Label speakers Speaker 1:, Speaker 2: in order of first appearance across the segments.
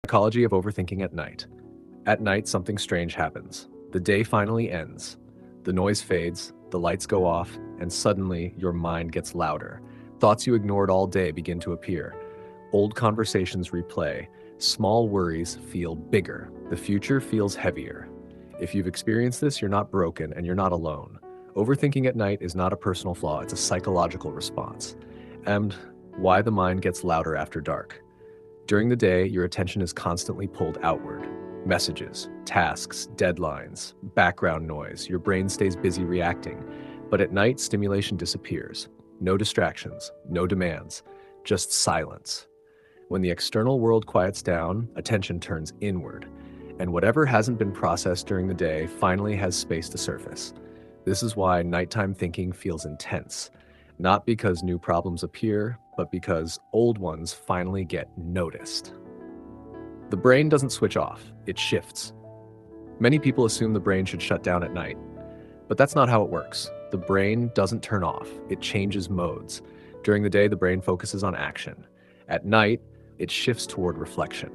Speaker 1: Psychology of overthinking at night. At night, something strange happens. The day finally ends. The noise fades, the lights go off, and suddenly your mind gets louder. Thoughts you ignored all day begin to appear. Old conversations replay. Small worries feel bigger. The future feels heavier. If you've experienced this, you're not broken and you're not alone. Overthinking at night is not a personal flaw, it's a psychological response. And why the mind gets louder after dark. During the day, your attention is constantly pulled outward. Messages, tasks, deadlines, background noise, your brain stays busy reacting. But at night, stimulation disappears. No distractions, no demands, just silence. When the external world quiets down, attention turns inward. And whatever hasn't been processed during the day finally has space to surface. This is why nighttime thinking feels intense. Not because new problems appear, but because old ones finally get noticed. The brain doesn't switch off, it shifts. Many people assume the brain should shut down at night, but that's not how it works. The brain doesn't turn off, it changes modes. During the day, the brain focuses on action. At night, it shifts toward reflection.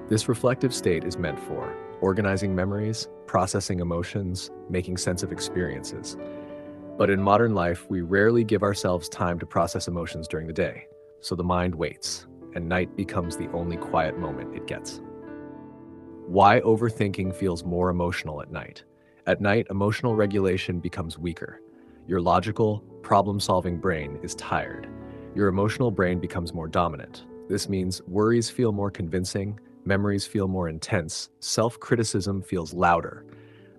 Speaker 1: This reflective state is meant for organizing memories, processing emotions, making sense of experiences. But in modern life, we rarely give ourselves time to process emotions during the day. So the mind waits, and night becomes the only quiet moment it gets. Why overthinking feels more emotional at night. At night, emotional regulation becomes weaker. Your logical, problem-solving brain is tired. Your emotional brain becomes more dominant. This means worries feel more convincing, memories feel more intense, self-criticism feels louder.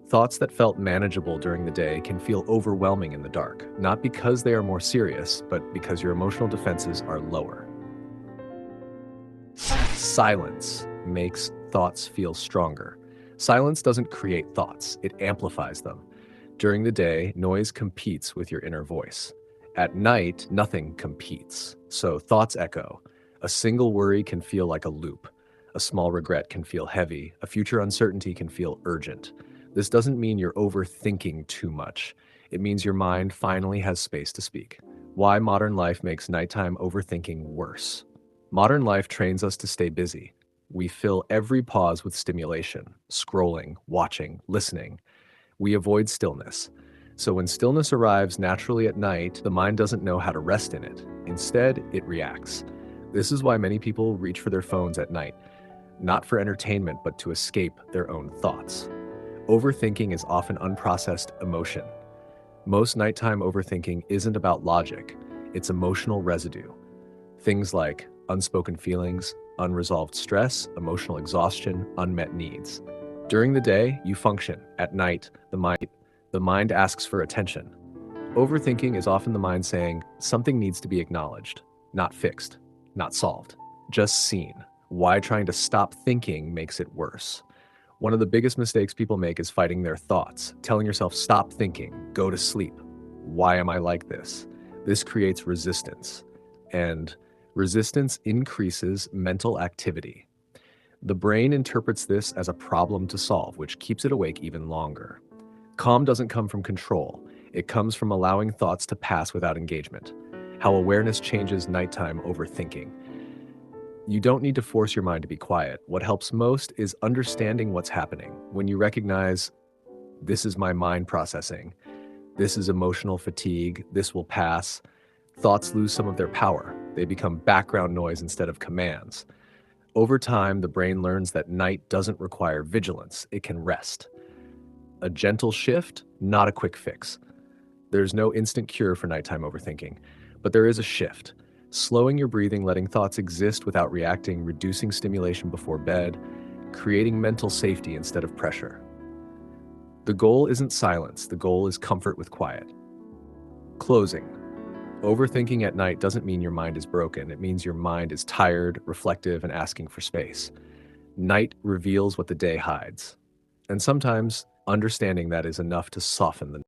Speaker 1: Thoughts that felt manageable during the day can feel overwhelming in the dark, not because they are more serious, but because your emotional defenses are lower. Silence makes thoughts feel stronger. Silence doesn't create thoughts, it amplifies them. During the day, noise competes with your inner voice. At night, nothing competes, so thoughts echo. A single worry can feel like a loop. A small regret can feel heavy. A future uncertainty can feel urgent. This doesn't mean you're overthinking too much. It means your mind finally has space to speak. Why modern life makes nighttime overthinking worse. Modern life trains us to stay busy. We fill every pause with stimulation, scrolling, watching, listening. We avoid stillness. So when stillness arrives naturally at night, the mind doesn't know how to rest in it. Instead, it reacts. This is why many people reach for their phones at night, not for entertainment, but to escape their own thoughts. Overthinking is often unprocessed emotion. Most nighttime overthinking isn't about logic, it's emotional residue. Things like unspoken feelings, unresolved stress, emotional exhaustion, unmet needs. During the day, you function. At night, the mind asks for attention. Overthinking is often the mind saying, something needs to be acknowledged, not fixed, not solved, just seen. Why trying to stop thinking makes it worse. One of the biggest mistakes people make is fighting their thoughts, telling yourself, stop thinking, go to sleep. Why am I like this? This creates resistance, and resistance increases mental activity. The brain interprets this as a problem to solve, which keeps it awake even longer. Calm doesn't come from control. It comes from allowing thoughts to pass without engagement. How awareness changes nighttime overthinking. You don't need to force your mind to be quiet. What helps most is understanding what's happening. When you recognize, this is my mind processing, this is emotional fatigue, this will pass, thoughts lose some of their power. They become background noise instead of commands. Over time, the brain learns that night doesn't require vigilance, it can rest. A gentle shift, not a quick fix. There's no instant cure for nighttime overthinking, but there is a shift. Slowing your breathing, letting thoughts exist without reacting, reducing stimulation before bed, creating mental safety instead of pressure. The goal isn't silence, the goal is comfort with quiet. Closing. Overthinking at night doesn't mean your mind is broken, it means your mind is tired, reflective, and asking for space. Night reveals what the day hides. And sometimes, understanding that is enough to soften the